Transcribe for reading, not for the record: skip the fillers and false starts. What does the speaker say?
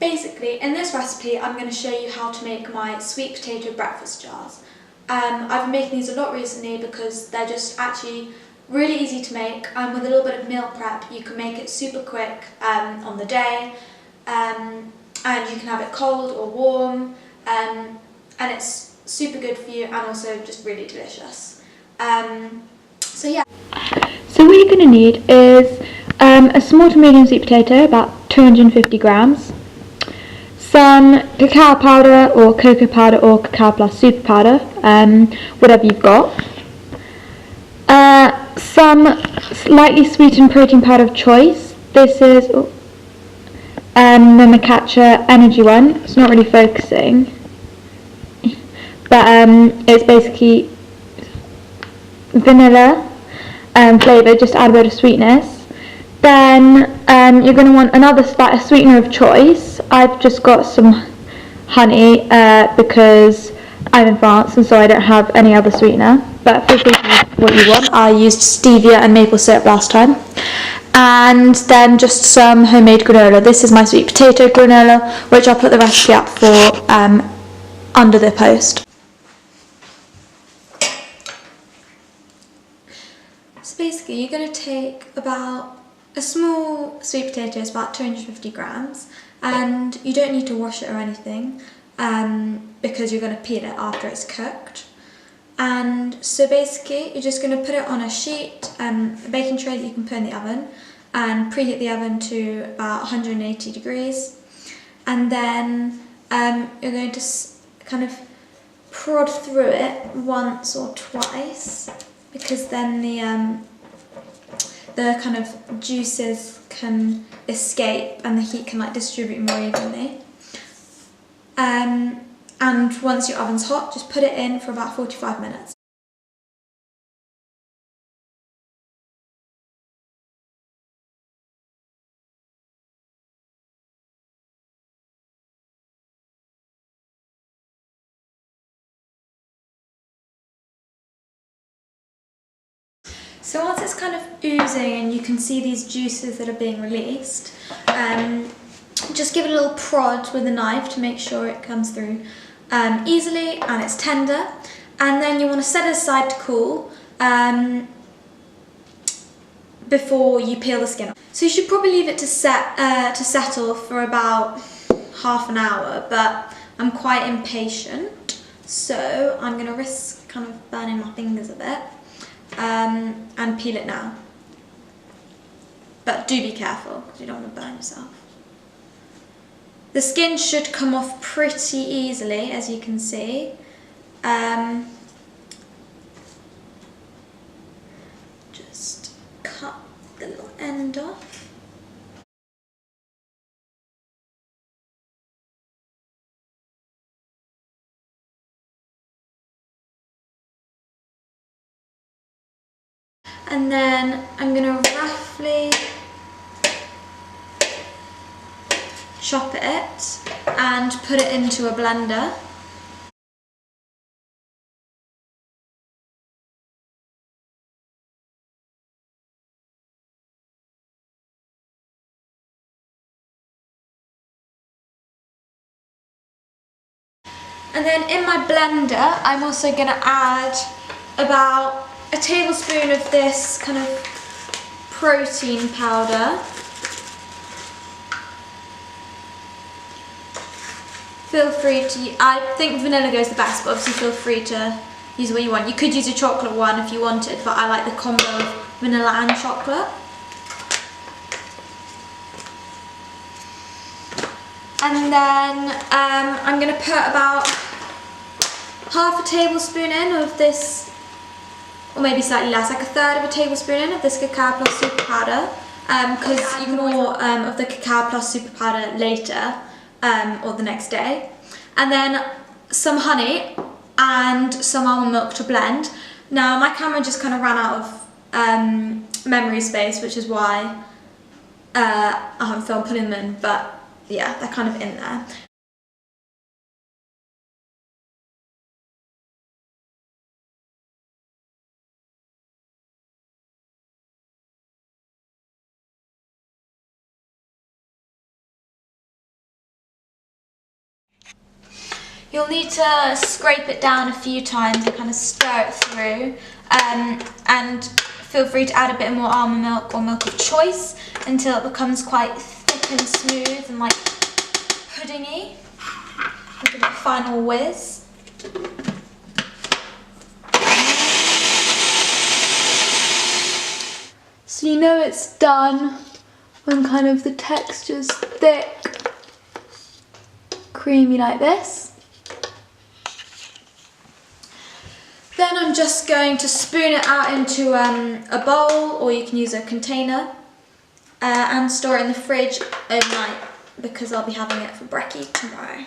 Basically, in this recipe, I'm going to show you how to make my sweet potato breakfast jars. I've been making these a lot recently because they're just actually really easy to make, and with a little bit of meal prep, you can make it super quick on the day, and you can have it cold or warm, and it's super good for you and also just really delicious. So yeah. So what you're going to need is a small to medium sweet potato, about 250 grams, some cacao powder or cocoa powder or cacao plus super powder, whatever you've got, some slightly sweetened protein powder of choice. This is the Macacha Energy one. It's not really focusing, but it's basically vanilla flavour, just to add a bit of sweetness. Then you're going to want another sweetener of choice. I've just got some honey because I'm in France and so I don't have any other sweetener, but feel free to use what you want. I used stevia and maple syrup last time. And then just some homemade granola. This is my sweet potato granola, which I'll put the recipe up for under the post. So basically, you're going to take about a small sweet potato, is about 250 grams, and you don't need to wash it or anything because you're going to peel it after it's cooked. And so basically, you're just going to put it on a sheet, a baking tray that you can put in the oven, and preheat the oven to about 180 degrees. And then you're going to kind of prod through it once or twice, because then the kind of juices can escape and the heat can like distribute more evenly. And once your oven's hot, just put it in for about 45 minutes. So once it's kind of oozing and you can see these juices that are being released, just give it a little prod with a knife to make sure it comes through easily and it's tender. And then you want to set it aside to cool before you peel the skin off. So you should probably leave it to settle for about half an hour, but I'm quite impatient, so I'm going to risk kind of burning my fingers a bit. And peel it now. But do be careful because you don't want to burn yourself. The skin should come off pretty easily, as you can see. Just cut the little end off. And then I'm going to roughly chop it and put it into a blender. And then in my blender, I'm also going to add about a tablespoon of this kind of protein powder. Feel free to, I think vanilla goes the best, but obviously feel free to use what you want. You could use a chocolate one if you wanted, but I like the combo of vanilla and chocolate. And then I'm going to put about half a tablespoon in of this, or maybe slightly less, like a third of a tablespoon in of this cacao plus super powder, because you can more of the cacao plus super powder later or the next day. And then some honey and some almond milk to blend. Now my camera just kind of ran out of memory space, which is why I haven't filmed putting them in, but yeah, they're kind of in there. You'll need to scrape it down a few times and kind of stir it through. And feel free to add a bit more almond milk or milk of choice until it becomes quite thick and smooth and like puddingy. Look at that final whiz. So you know it's done when kind of the texture's thick, creamy like this. Then I'm just going to spoon it out into a bowl, or you can use a container, and store it in the fridge overnight because I'll be having it for brekkie tomorrow.